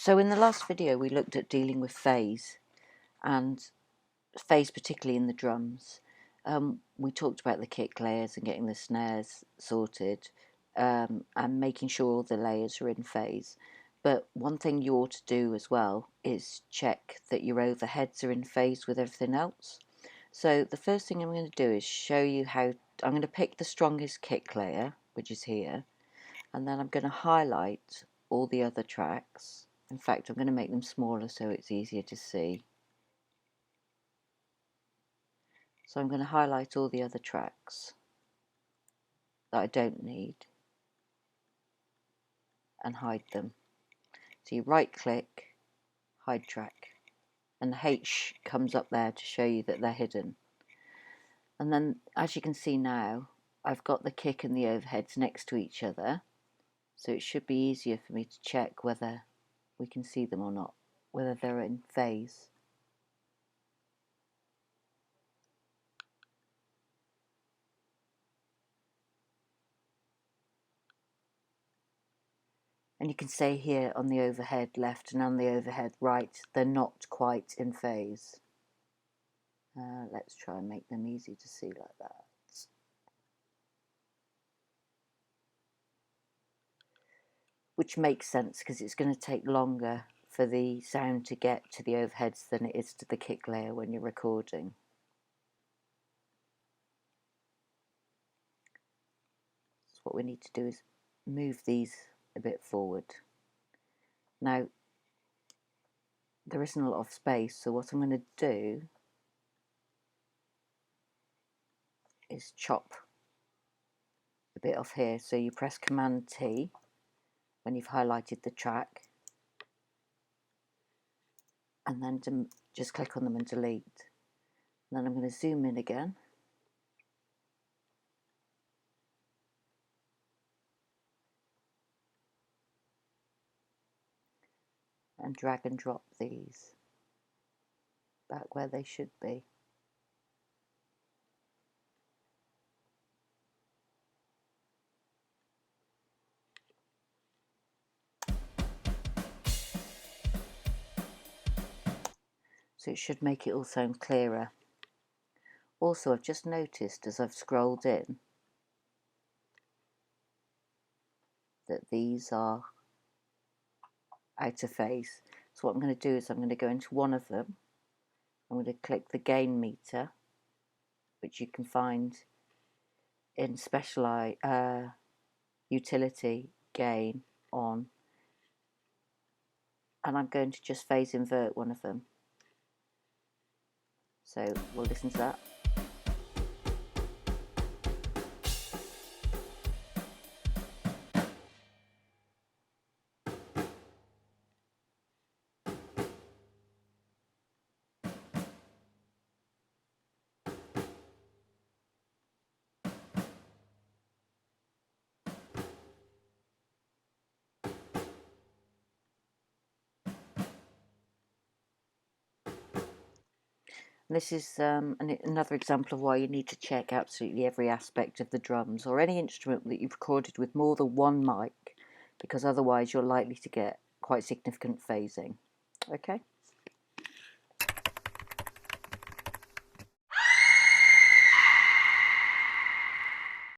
So in the last video we looked at dealing with phase, and phase particularly in the drums. We talked about the kick layers and getting the snares sorted, and making sure all the layers are in phase. But one thing you ought to do as well is check that your overheads are in phase with everything else. So the first thing I'm going to do is show you how. I'm going to pick the strongest kick layer, which is here, and then I'm going to highlight all the other tracks. In fact, I'm going to make them smaller so it's easier to see. So I'm going to highlight all the other tracks that I don't need and hide them. So you right click, hide track, and the H comes up there to show you that they're hidden. And then as you can see now, I've got the kick and the overheads next to each other, so it should be easier for me to check whether we can see them or not, whether they're in phase. And you can say here on the overhead left and on the overhead right, they're not quite in phase. Let's try and make them easy to see like that. Which makes sense because it's going to take longer for the sound to get to the overheads than it is to the kick layer when you're recording. So what we need to do is move these a bit forward. Now, there isn't a lot of space, so what I'm going to do is chop a bit off here. So you press Command T when you've highlighted the track, and then just click on them and delete. And then I'm going to zoom in again. And drag and drop these back where they should be. So it should make it all sound clearer. Also, I've just noticed as I've scrolled in that these are out of phase. So what I'm going to do is I'm going to go into one of them. I'm going to click the gain meter, which you can find in utility gain on, and I'm going to just phase invert one of them. So we'll listen to that. This is another example of why you need to check absolutely every aspect of the drums or any instrument that you've recorded with more than one mic, because otherwise you're likely to get quite significant phasing. Okay.